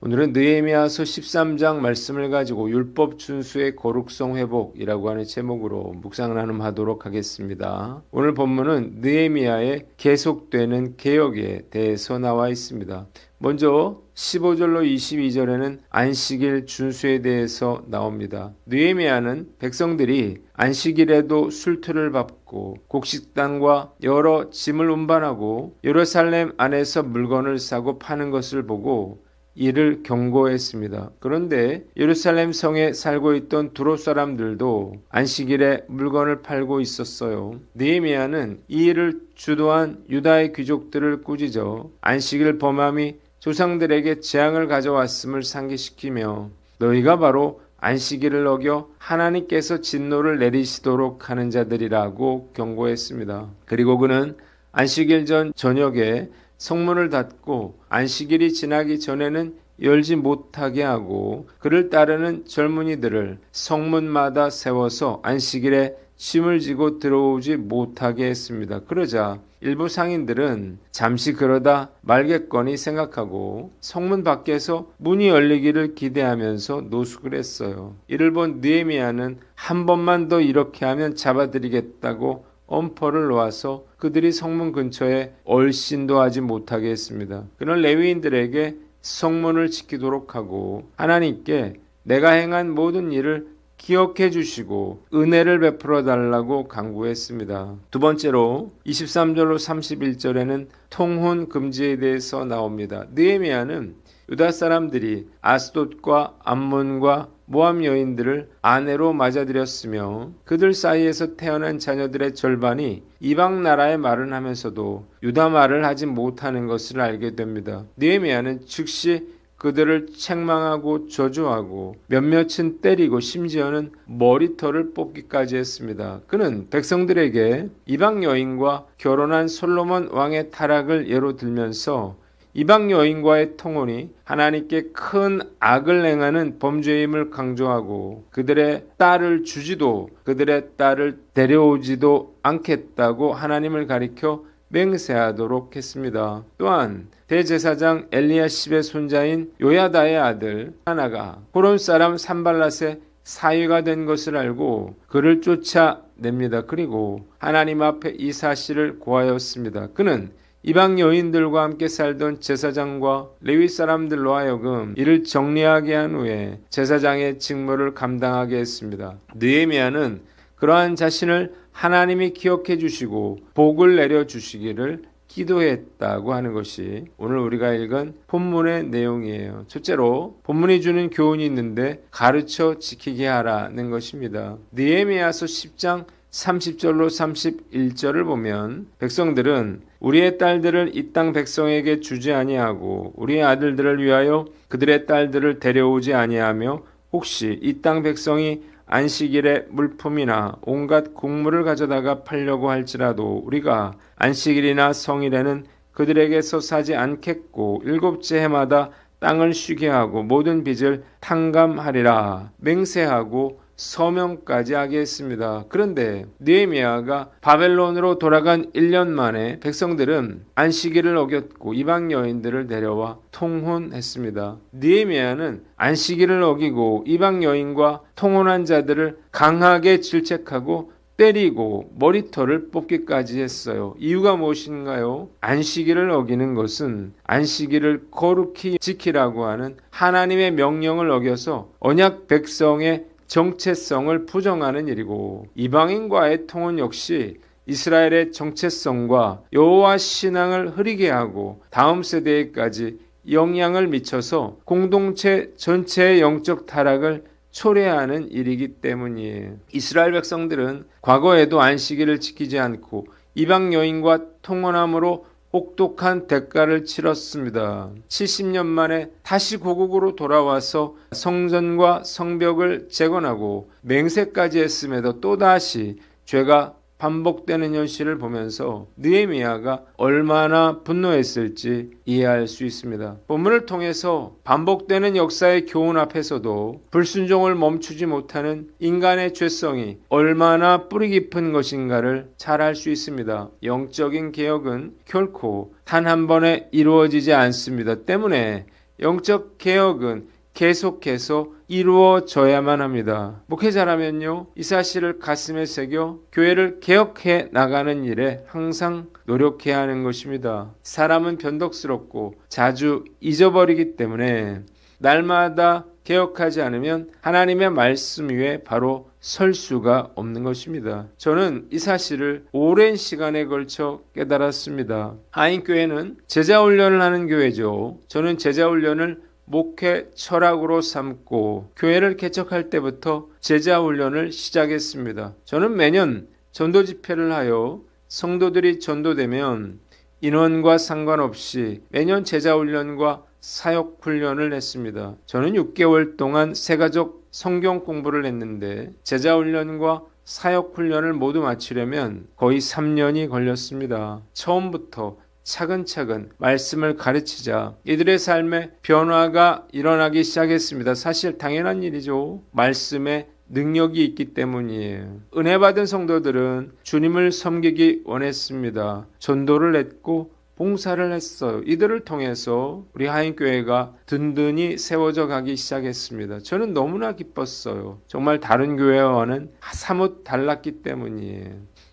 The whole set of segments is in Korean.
오늘은 느헤미야서 13장 말씀을 가지고 율법 준수의 거룩성 회복이라고 하는 제목으로 묵상 나눔하도록 하겠습니다. 오늘 본문은 느헤미야의 계속되는 개혁에 대해서 나와 있습니다. 먼저 15절로 22절에는 안식일 준수에 대해서 나옵니다. 느헤미야는 백성들이 안식일에도 술틀을 밟고 곡식단과 여러 짐을 운반하고 예루살렘 안에서 물건을 사고 파는 것을 보고 이를 경고했습니다. 그런데 예루살렘 성에 살고 있던 두로 사람들도 안식일에 물건을 팔고 있었어요. 느헤미야는 이 일을 주도한 유다의 귀족들을 꾸짖어 안식일 범함이 조상들에게 재앙을 가져왔음을 상기시키며 너희가 바로 안식일을 어겨 하나님께서 진노를 내리시도록 하는 자들이라고 경고했습니다. 그리고 그는 안식일 전 저녁에 성문을 닫고 안식일이 지나기 전에는 열지 못하게 하고 그를 따르는 젊은이들을 성문마다 세워서 안식일에 짐을 지고 들어오지 못하게 했습니다. 그러자 일부 상인들은 잠시 그러다 말겠거니 생각하고 성문 밖에서 문이 열리기를 기대하면서 노숙을 했어요. 이를 본 느헤미야는 한 번만 더 이렇게 하면 잡아들이겠다고 엄포를 놓아서 그들이 성문 근처에 얼씬도 하지 못하게 했습니다. 그는 레위인들에게 성문을 지키도록 하고 하나님께 내가 행한 모든 일을 기억해 주시고 은혜를 베풀어 달라고 간구했습니다. 두 번째로 23절로 31절에는 통혼 금지에 대해서 나옵니다. 느헤미야는 유다 사람들이 아스돗과 암몬과 모압 여인들을 아내로 맞아들였으며 그들 사이에서 태어난 자녀들의 절반이 이방 나라의 말을 하면서도 유다 말을 하지 못하는 것을 알게 됩니다. 느헤미야는 즉시 그들을 책망하고 저주하고 몇몇은 때리고 심지어는 머리털을 뽑기까지 했습니다. 그는 백성들에게 이방 여인과 결혼한 솔로몬 왕의 타락을 예로 들면서 이방 여인과의 통혼이 하나님께 큰 악을 행하는 범죄임을 강조하고 그들의 딸을 주지도 그들의 딸을 데려오지도 않겠다고 하나님을 가리켜 맹세하도록 했습니다. 또한 대제사장 엘리야십의 손자인 요야다의 아들 하나가 호론 사람 산발랏의 사위가 된 것을 알고 그를 쫓아냅니다. 그리고 하나님 앞에 이 사실을 고하였습니다. 그는 이방 여인들과 함께 살던 제사장과 레위 사람들로 하여금 이를 정리하게 한 후에 제사장의 직무를 감당하게 했습니다. 느헤미야는 그러한 자신을 하나님이 기억해 주시고 복을 내려 주시기를 기도했다고 하는 것이 오늘 우리가 읽은 본문의 내용이에요. 첫째로 본문이 주는 교훈이 있는데 가르쳐 지키게 하라는 것입니다. 느헤미야서 10장 30절로 31절을 보면 백성들은 우리의 딸들을 이 땅 백성에게 주지 아니하고 우리의 아들들을 위하여 그들의 딸들을 데려오지 아니하며 혹시 이 땅 백성이 안식일에 물품이나 온갖 곡물을 가져다가 팔려고 할지라도 우리가 안식일이나 성일에는 그들에게서 사지 않겠고 일곱째 해마다 땅을 쉬게 하고 모든 빚을 탕감하리라 맹세하고 서명까지 하게 했습니다. 그런데 느헤미야가 바벨론으로 돌아간 1년 만에 백성들은 안식일을 어겼고 이방 여인들을 데려와 통혼했습니다. 느헤미야는 안식일을 어기고 이방 여인과 통혼한 자들을 강하게 질책하고 때리고 머리털을 뽑기까지 했어요. 이유가 무엇인가요? 안식일을 어기는 것은 안식일을 거룩히 지키라고 하는 하나님의 명령을 어겨서 언약 백성의 정체성을 부정하는 일이고 이방인과의 통혼 역시 이스라엘의 정체성과 여호와 신앙을 흐리게 하고 다음 세대에까지 영향을 미쳐서 공동체 전체의 영적 타락을 초래하는 일이기 때문이에요. 이스라엘 백성들은 과거에도 안식일을 지키지 않고 이방 여인과 통혼함으로 혹독한 대가를 치렀습니다. 70년 만에 다시 고국으로 돌아와서 성전과 성벽을 재건하고 맹세까지 했음에도 또다시 죄가 반복되는 현실을 보면서 느헤미야가 얼마나 분노했을지 이해할 수 있습니다. 본문을 통해서 반복되는 역사의 교훈 앞에서도 불순종을 멈추지 못하는 인간의 죄성이 얼마나 뿌리 깊은 것인가를 잘 알 수 있습니다. 영적인 개혁은 결코 단 한 번에 이루어지지 않습니다. 때문에 영적 개혁은 계속해서 이루어져야만 합니다. 목회자라면요, 이 사실을 가슴에 새겨 교회를 개혁해 나가는 일에 항상 노력해야 하는 것입니다. 사람은 변덕스럽고 자주 잊어버리기 때문에 날마다 개혁하지 않으면 하나님의 말씀 위에 바로 설 수가 없는 것입니다. 저는 이 사실을 오랜 시간에 걸쳐 깨달았습니다. 하인교회는 제자훈련을 하는 교회죠. 저는 제자훈련을 목회 철학으로 삼고 교회를 개척할 때부터 제자훈련을 시작했습니다. 저는 매년 전도 집회를 하여 성도들이 전도되면 인원과 상관없이 매년 제자훈련과 사역훈련을 했습니다. 저는 6개월 동안 새가족 성경 공부를 했는데 제자훈련과 사역훈련을 모두 마치려면 거의 3년이 걸렸습니다. 처음부터 차근차근 말씀을 가르치자 이들의 삶에 변화가 일어나기 시작했습니다. 사실 당연한 일이죠. 말씀에 능력이 있기 때문이에요. 은혜 받은 성도들은 주님을 섬기기 원했습니다. 전도를 했고 봉사를 했어요. 이들을 통해서 우리 하인교회가 든든히 세워져 가기 시작했습니다. 저는 너무나 기뻤어요. 정말 다른 교회와는 사뭇 달랐기 때문이에요.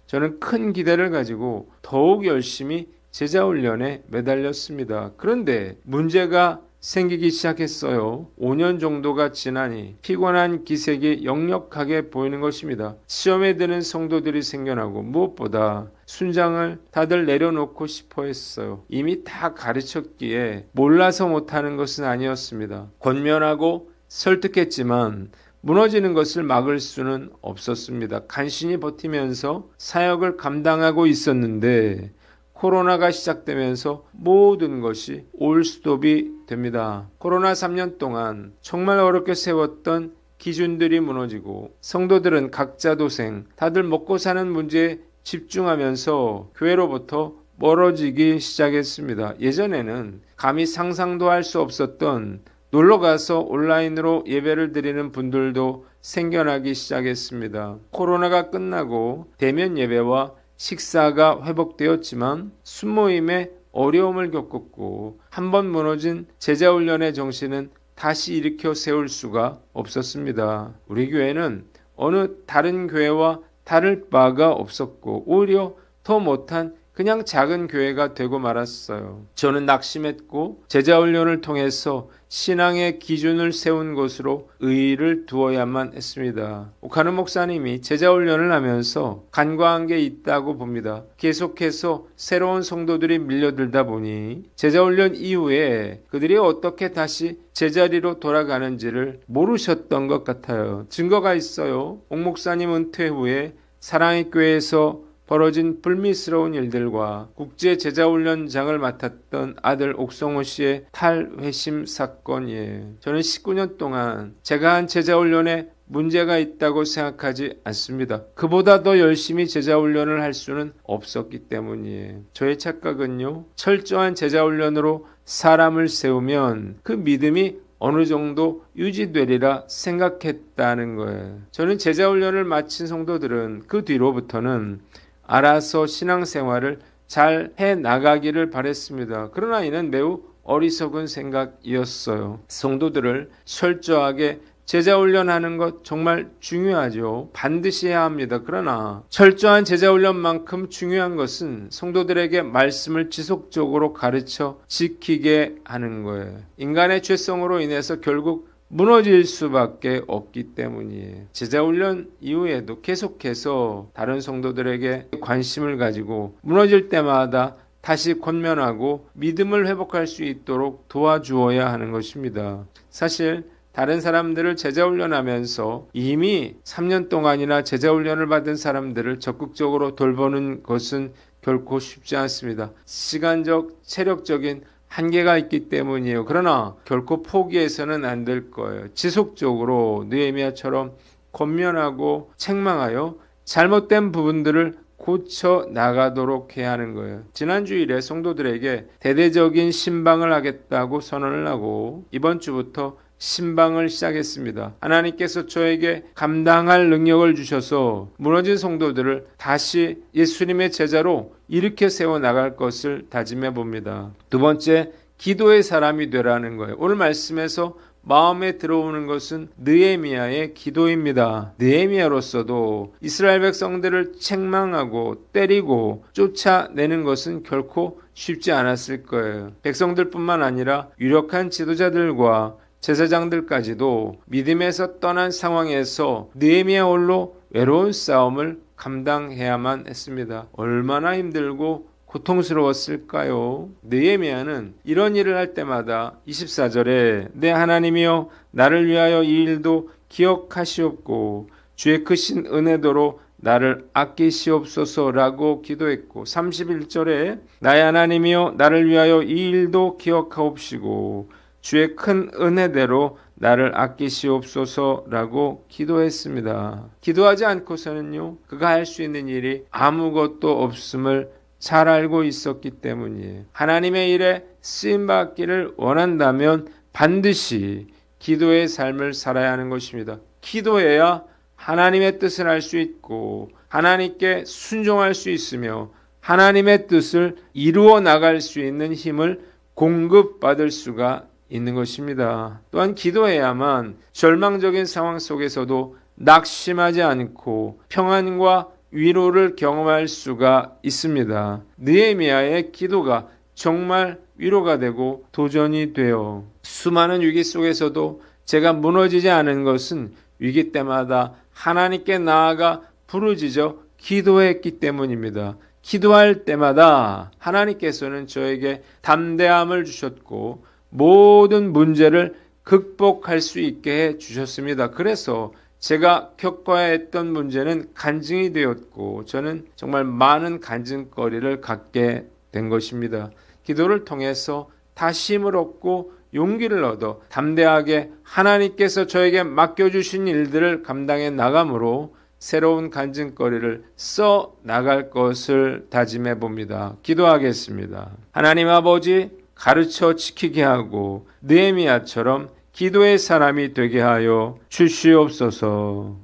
저는 큰 기대를 가지고 더욱 열심히 제자훈련에 매달렸습니다. 그런데 문제가 생기기 시작했어요. 5년 정도가 지나니 피곤한 기색이 역력하게 보이는 것입니다. 시험에 드는 성도들이 생겨나고 무엇보다 순장을 다들 내려놓고 싶어 했어요. 이미 다 가르쳤기에 몰라서 못하는 것은 아니었습니다. 권면하고 설득했지만 무너지는 것을 막을 수는 없었습니다. 간신히 버티면서 사역을 감당하고 있었는데 코로나가 시작되면서 모든 것이 올스톱이 됩니다. 코로나 3년 동안 정말 어렵게 세웠던 기준들이 무너지고 성도들은 각자 도생, 다들 먹고 사는 문제에 집중하면서 교회로부터 멀어지기 시작했습니다. 예전에는 감히 상상도 할 수 없었던 놀러가서 온라인으로 예배를 드리는 분들도 생겨나기 시작했습니다. 코로나가 끝나고 대면 예배와 식사가 회복되었지만 순모임에 어려움을 겪었고 한번 무너진 제자훈련의 정신은 다시 일으켜 세울 수가 없었습니다. 우리 교회는 어느 다른 교회와 다를 바가 없었고 오히려 더 못한 그냥 작은 교회가 되고 말았어요. 저는 낙심했고 제자훈련을 통해서 신앙의 기준을 세운 것으로 의의를 두어야만 했습니다. 오카노 목사님이 제자훈련을 하면서 간과한 게 있다고 봅니다. 계속해서 새로운 성도들이 밀려들다 보니 제자훈련 이후에 그들이 어떻게 다시 제자리로 돌아가는지를 모르셨던 것 같아요. 증거가 있어요. 옥 목사님 은퇴 후에 사랑의 교회에서 벌어진 불미스러운 일들과 국제 제자훈련장을 맡았던 아들 옥성호 씨의 탈회심 사건이에요. 저는 19년 동안 제가 한 제자훈련에 문제가 있다고 생각하지 않습니다. 그보다 더 열심히 제자훈련을 할 수는 없었기 때문이에요. 저의 착각은요, 철저한 제자훈련으로 사람을 세우면 그 믿음이 어느 정도 유지되리라 생각했다는 거예요. 저는 제자훈련을 마친 성도들은 그 뒤로부터는 알아서 신앙생활을 잘 해나가기를 바랬습니다. 그러나 이는 매우 어리석은 생각이었어요. 성도들을 철저하게 제자훈련하는 것 정말 중요하죠. 반드시 해야 합니다. 그러나 철저한 제자훈련만큼 중요한 것은 성도들에게 말씀을 지속적으로 가르쳐 지키게 하는 거예요. 인간의 죄성으로 인해서 결국 무너질 수밖에 없기 때문이에요. 제자훈련 이후에도 계속해서 다른 성도들에게 관심을 가지고 무너질 때마다 다시 권면하고 믿음을 회복할 수 있도록 도와주어야 하는 것입니다. 사실 다른 사람들을 제자훈련하면서 이미 3년 동안이나 제자훈련을 받은 사람들을 적극적으로 돌보는 것은 결코 쉽지 않습니다. 시간적, 체력적인 한계가 있기 때문이에요. 그러나 결코 포기해서는 안 될 거예요. 지속적으로 느헤미야처럼 권면하고 책망하여 잘못된 부분들을 고쳐 나가도록 해야 하는 거예요. 지난 주일에 성도들에게 대대적인 신방을 하겠다고 선언을 하고 이번 주부터 신방을 시작했습니다. 하나님께서 저에게 감당할 능력을 주셔서 무너진 성도들을 다시 예수님의 제자로 일으켜 세워 나갈 것을 다짐해 봅니다. 두 번째, 기도의 사람이 되라는 거예요. 오늘 말씀에서 마음에 들어오는 것은 느헤미야의 기도입니다. 느헤미야로서도 이스라엘 백성들을 책망하고 때리고 쫓아내는 것은 결코 쉽지 않았을 거예요. 백성들뿐만 아니라 유력한 지도자들과 제사장들까지도 믿음에서 떠난 상황에서 느헤미야 홀로 외로운 싸움을 감당해야만 했습니다. 얼마나 힘들고 고통스러웠을까요? 느헤미야는 이런 일을 할 때마다 24절에 내 하나님이여 나를 위하여 이 일도 기억하시옵고 주의 크신 은혜도로 나를 아끼시옵소서라고 기도했고 31절에 나의 하나님이여 나를 위하여 이 일도 기억하옵시고 주의 큰 은혜대로 나를 아끼시옵소서라고 기도했습니다. 기도하지 않고서는요, 그가 할 수 있는 일이 아무것도 없음을 잘 알고 있었기 때문이에요. 하나님의 일에 쓰임받기를 원한다면 반드시 기도의 삶을 살아야 하는 것입니다. 기도해야 하나님의 뜻을 알 수 있고 하나님께 순종할 수 있으며 하나님의 뜻을 이루어 나갈 수 있는 힘을 공급받을 수가 있는 것입니다. 또한 기도해야만 절망적인 상황 속에서도 낙심하지 않고 평안과 위로를 경험할 수가 있습니다. 느헤미야의 기도가 정말 위로가 되고 도전이 되어 수많은 위기 속에서도 제가 무너지지 않은 것은 위기 때마다 하나님께 나아가 부르짖어 기도했기 때문입니다. 기도할 때마다 하나님께서는 저에게 담대함을 주셨고 모든 문제를 극복할 수 있게 해 주셨습니다. 그래서 제가 겪어야 했던 문제는 간증이 되었고 저는 정말 많은 간증거리를 갖게 된 것입니다. 기도를 통해서 다시 힘을 얻고 용기를 얻어 담대하게 하나님께서 저에게 맡겨주신 일들을 감당해 나감으로 새로운 간증거리를 써 나갈 것을 다짐해 봅니다. 기도하겠습니다. 하나님 아버지, 가르쳐 지키게 하고 느헤미야처럼 기도의 사람이 되게 하여 주시옵소서.